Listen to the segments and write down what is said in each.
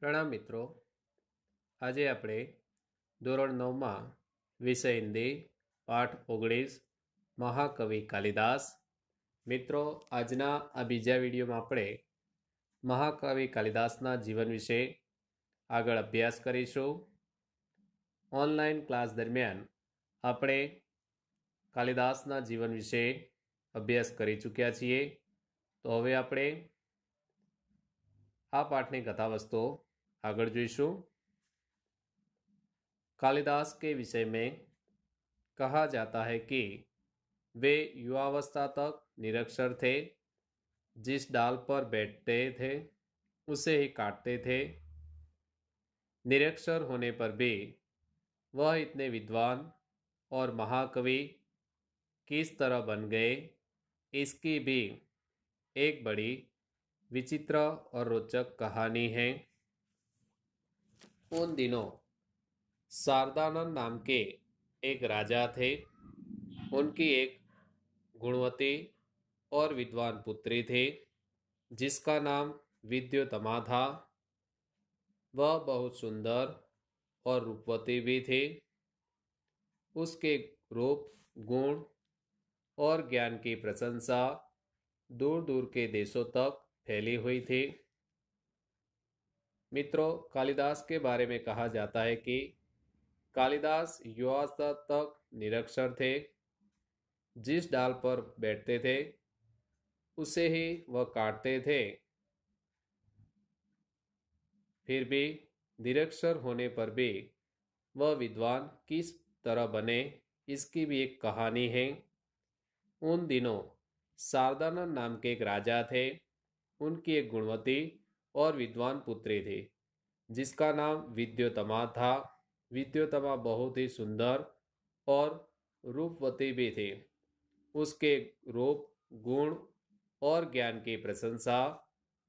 પ્રણામ મિત્રો. આજે આપણે ધોરણ 9માં વિષય હિન્દી પાઠ 19 મહાકવિ કાલિદાસ. મિત્રો, આજના આ બીજા વિડીયોમાં આપણે મહાકવિ કાલિદાસના જીવન વિશે આગળ અભ્યાસ કરીશું. ઓનલાઈન ક્લાસ દરમિયાન આપણે કાલિદાસના જીવન વિશે અભ્યાસ કરી ચૂક્યા છીએ. તો હવે આપણે આ પાઠની કથાવસ્તુ आगे જોઈશું. कालिदास के विषय में कहा जाता है कि वे युवावस्था तक निरक्षर थे. जिस डाल पर बैठते थे उसे ही काटते थे. निरक्षर होने पर भी वह इतने विद्वान और महाकवि किस तरह बन गए, इसकी भी एक बड़ी विचित्र और रोचक कहानी है. उन दिनों शारदानंद नाम के एक राजा थे. उनकी एक गुणवती और विद्वान पुत्री थी जिसका नाम विद्योतमा था. वह बहुत सुंदर और रूपवती भी थी. उसके रूप, गुण और ज्ञान की प्रशंसा दूर दूर के देशों तक फैली हुई थी. मित्रों, कालिदास के बारे में कहा जाता है कि कालिदास युवावस्था तक निरक्षर थे. जिस डाल पर बैठते थे उसे ही वह काटते थे. फिर भी निरक्षर होने पर भी वह विद्वान किस तरह बने, इसकी भी एक कहानी है. उन दिनों शारदानंद नाम के एक राजा थे. उनकी एक गुणवती और विद्वान पुत्री थी जिसका नाम विद्योतमा था. विद्योतमा बहुत ही सुंदर और रूपवती भी थी. उसके रूप, गुण और ज्ञान की प्रशंसा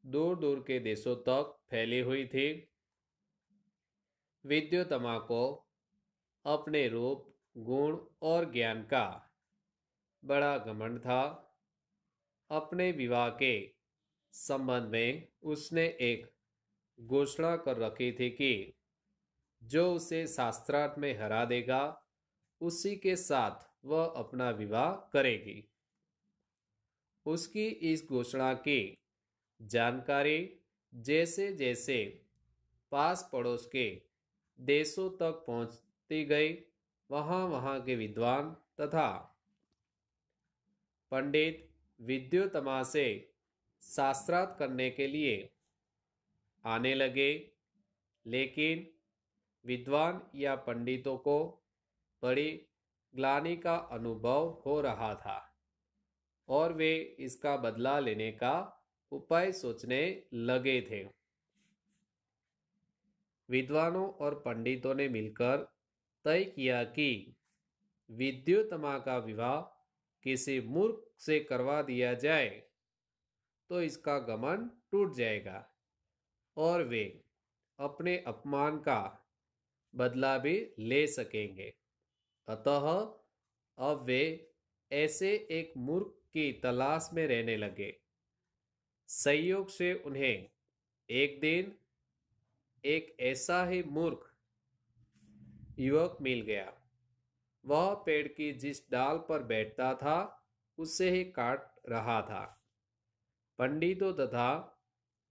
दूर दूर के देशों तक फैली हुई थी. विद्योतमा को अपने रूप, गुण और ज्ञान का बड़ा घमंड था. अपने विवाह के संबंध में उसने एक घोषणा कर रखी थी कि जो उसे शास्त्रार्थ में हरा देगा उसी के साथ वह अपना विवाह करेगी. उसकी इस घोषणा की जानकारी जैसे जैसे पास पड़ोस के देशों तक पहुंचती गई, वहां वहां के विद्वान तथा पंडित विद्योतमा से शास्त्रार्थ करने के लिए आने लगे. लेकिन विद्वान या पंडितों को बड़ी ग्लानि का अनुभव हो रहा था और वे इसका बदला लेने का उपाय सोचने लगे थे. विद्वानों और पंडितों ने मिलकर तय किया कि विद्योतमा का विवाह किसी मूर्ख से करवा दिया जाए तो इसका घमंड टूट जाएगा और वे अपने अपमान का बदला भी ले सकेंगे. अतः अब वे ऐसे एक मूर्ख की तलाश में रहने लगे. संयोग से उन्हें एक दिन एक ऐसा ही मूर्ख युवक मिल गया. वह पेड़ की जिस डाल पर बैठता था उसे ही काट रहा था. पंडितों तथा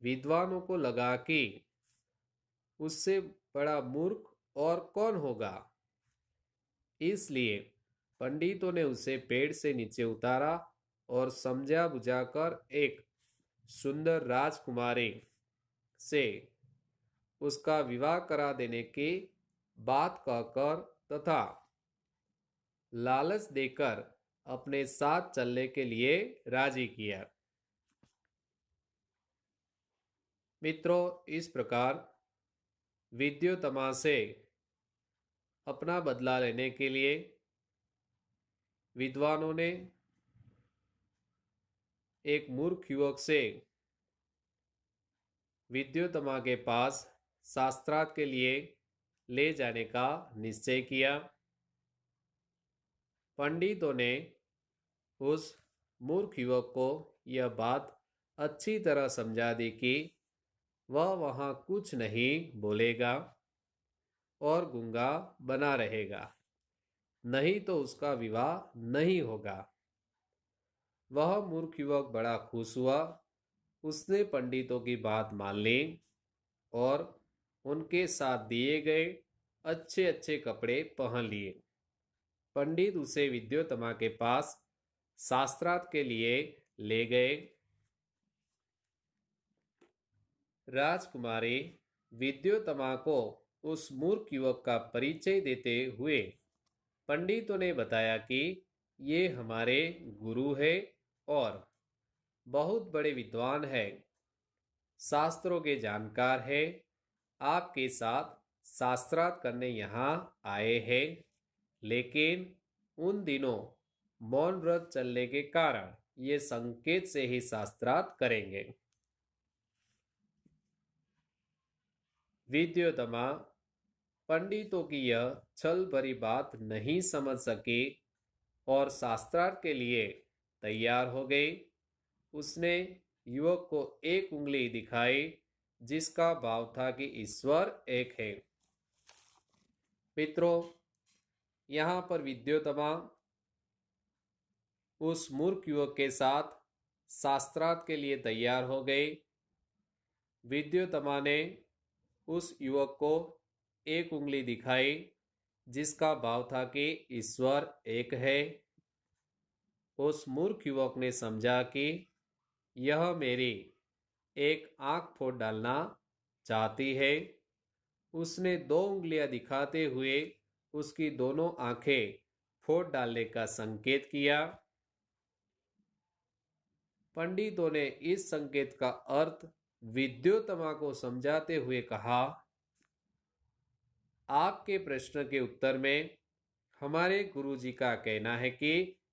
विद्वानों को लगा कि उससे बड़ा मूर्ख और कौन होगा. इसलिए पंडितों ने उसे पेड़ से नीचे उतारा और समझा बुझाकर एक सुंदर राजकुमारी से उसका विवाह करा देने की बात कहकर तथा लालच देकर अपने साथ चलने के लिए राजी किया. मित्रों, इस प्रकार विद्योतमा से अपना बदला लेने के लिए विद्वानों ने एक मूर्ख युवक से विद्योतमा के पास शास्त्रार्थ के लिए ले जाने का निश्चय किया. पंडितों ने उस मूर्ख युवक को यह बात अच्छी तरह समझा दी कि वह वहां कुछ नहीं बोलेगा और गूंगा बना रहेगा, नहीं तो उसका विवाह नहीं होगा। वह मूर्ख युवक बड़ा खुश हुआ। उसने पंडितों की बात मान ली और उनके साथ दिए गए अच्छे अच्छे कपड़े पहन लिए। पंडित उसे विद्योत्तमा के पास शास्त्रार्थ के लिए ले गए। राजकुमारी विद्योत्तमा को उस मूर्ख युवक का परिचय देते हुए पंडितों ने बताया कि ये हमारे गुरु है और बहुत बड़े विद्वान है, शास्त्रों के जानकार है। आपके साथ शास्त्रार्थ करने यहाँ आए हैं, लेकिन उन दिनों मौन व्रत चलने के कारण ये संकेत से ही शास्त्रार्थ करेंगे। विद्योत्तमा पंडितों की यह छल भरी बात नहीं समझ सके और शास्त्रार्थ के लिए तैयार हो गई। उसने युवक को एक उंगली दिखाई जिसका भाव था कि ईश्वर एक है। मित्रों, यहाँ पर विद्योत्तमा उस मूर्ख युवक के साथ शास्त्रार्थ के लिए तैयार हो गई। विद्योत्तमा ने उस युवक को एक उंगली दिखाई जिसका भाव था कि ईश्वर एक है। उस मूर्ख युवक ने समझा कि यह मेरी एक आंख फोड़ डालना चाहती है। उसने दो उंगलियां दिखाते हुए उसकी दोनों आंखें फोड़ डालने का संकेत किया। पंडितों ने इस संकेत का अर्थ विद्योत्तमा को समझाते हुए कहा, आपके प्रश्न के उत्तर में हमारे गुरुजी का कहना है कि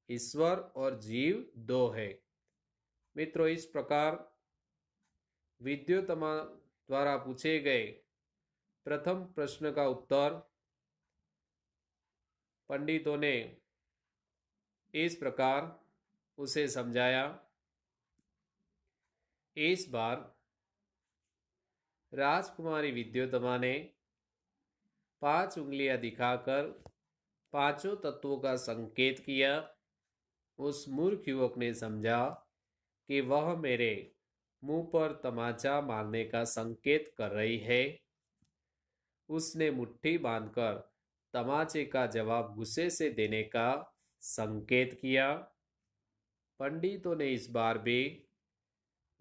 ईश्वर और जीव दो है। मित्रों, इस प्रकार विद्योत्तमा द्वारा पूछे गए प्रथम प्रश्न का उत्तर पंडितों ने इस प्रकार उसे समझाया। इस बार राजकुमारी विद्योत्तमा ने 5 उंगलियां दिखाकर पांचों तत्वों का संकेत किया। उस मूर्ख युवक ने समझा कि वह मेरे मुंह पर तमाचा मारने का संकेत कर रही है। उसने मुट्ठी बांधकर तमाचे का जवाब गुस्से से देने का संकेत किया। पंडितों ने इस बार भी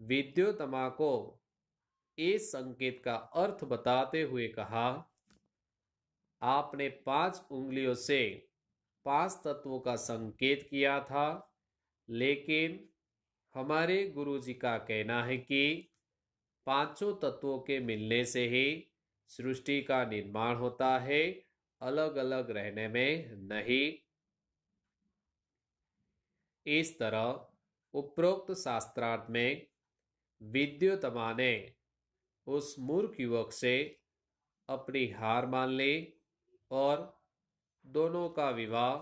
विद्योत्तमा को इस संकेत का अर्थ बताते हुए कहा, आपने 5 उंगलियों से 5 तत्वों का संकेत किया था, लेकिन हमारे गुरुजी का कहना है कि पांचों तत्वों के मिलने से ही सृष्टि का निर्माण होता है, अलग अलग रहने में नहीं। इस तरह उपरोक्त शास्त्रार्थ में विद्योत्तमा ने उस मूर्ख युवक से अपनी हार मान ली और दोनों का विवाह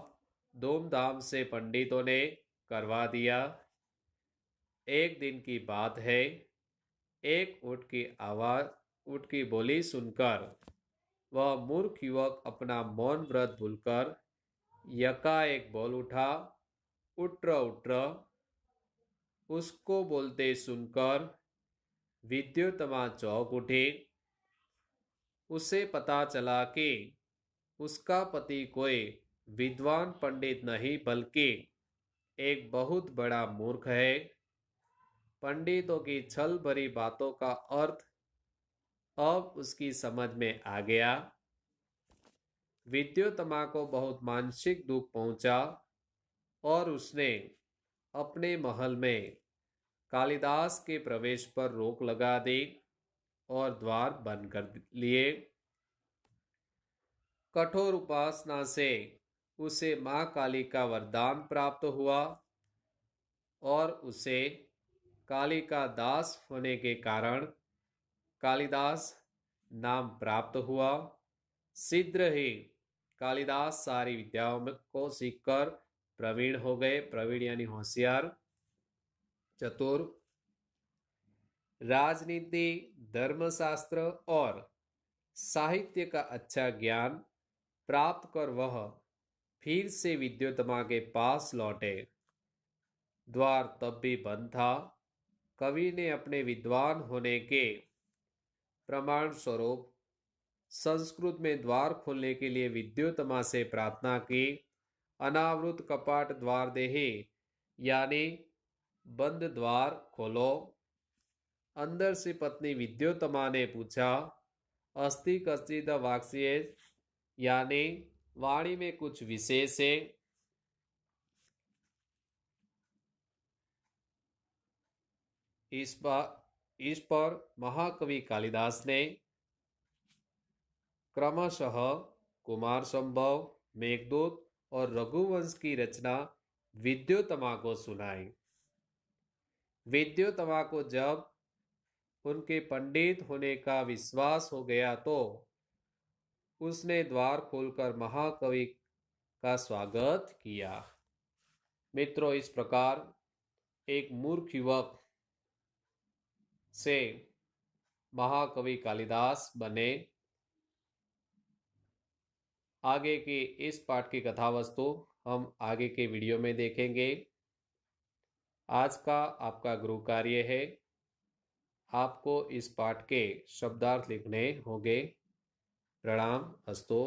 धूमधाम से पंडितों ने करवा दिया। एक दिन की बात है, एक ऊँट की आवाज, ऊँट की बोली सुनकर वह मूर्ख युवक अपना मौन व्रत भूलकर यकाएक बोल उठा, उट्र उट्र। उसको बोलते सुनकर विद्योत्तमा चौंक उठी। उसे पता चला कि उसका पति कोई विद्वान पंडित नहीं बल्कि एक बहुत बड़ा मूर्ख है। पंडितों की छल भरी बातों का अर्थ अब उसकी समझ में आ गया। विद्योत्तमा को बहुत मानसिक दुख पहुंचा और उसने अपने महल में कालिदास के प्रवेश पर रोक लगा दी और द्वार बंद कर लिए। कठोर उपासना से उसे मां काली का वरदान प्राप्त हुआ और उसे काली का दास होने के कारण कालिदास नाम प्राप्त हुआ। शीघ्र ही कालिदास सारी विद्याओं को सीखकर प्रवीण हो गए। प्रवीण यानी होशियार, चतुर। राजनीति, धर्मशास्त्र और साहित्य का अच्छा ज्ञान प्राप्त कर वह फिर से विद्योत्तमा के पास लौटे। द्वार तब भी बंद था। कवि ने अपने विद्वान होने के प्रमाण स्वरूप संस्कृत में द्वार खोलने के लिए विद्योत्तमा से प्रार्थना की। अनावृत कपाट द्वार देहि, यानी बंद द्वार खोलो। अंदर से पत्नी विद्योत्तमा ने पूछा, अस्ति कश्चिद वाक्ये, यानी वाणी में कुछ विशेष है। इस पर महाकवि कालिदास ने क्रमशः कुमार संभव, मेघदूत और रघुवंश की रचना विद्योत्तमा को सुनाई। विद्योत्तमा को जब उनके पंडित होने का विश्वास हो गया तो उसने द्वार खोलकर महाकवि का स्वागत किया। मित्रों, इस प्रकार एक मूर्ख युवक से महाकवि कालिदास बने। आगे के इस पाठ की कथा वस्तु हम आगे के वीडियो में देखेंगे। आज का आपका गृह कार्य है, आपको इस पाठ के शब्दार्थ लिखने होंगे। प्रणाम। अस्तु।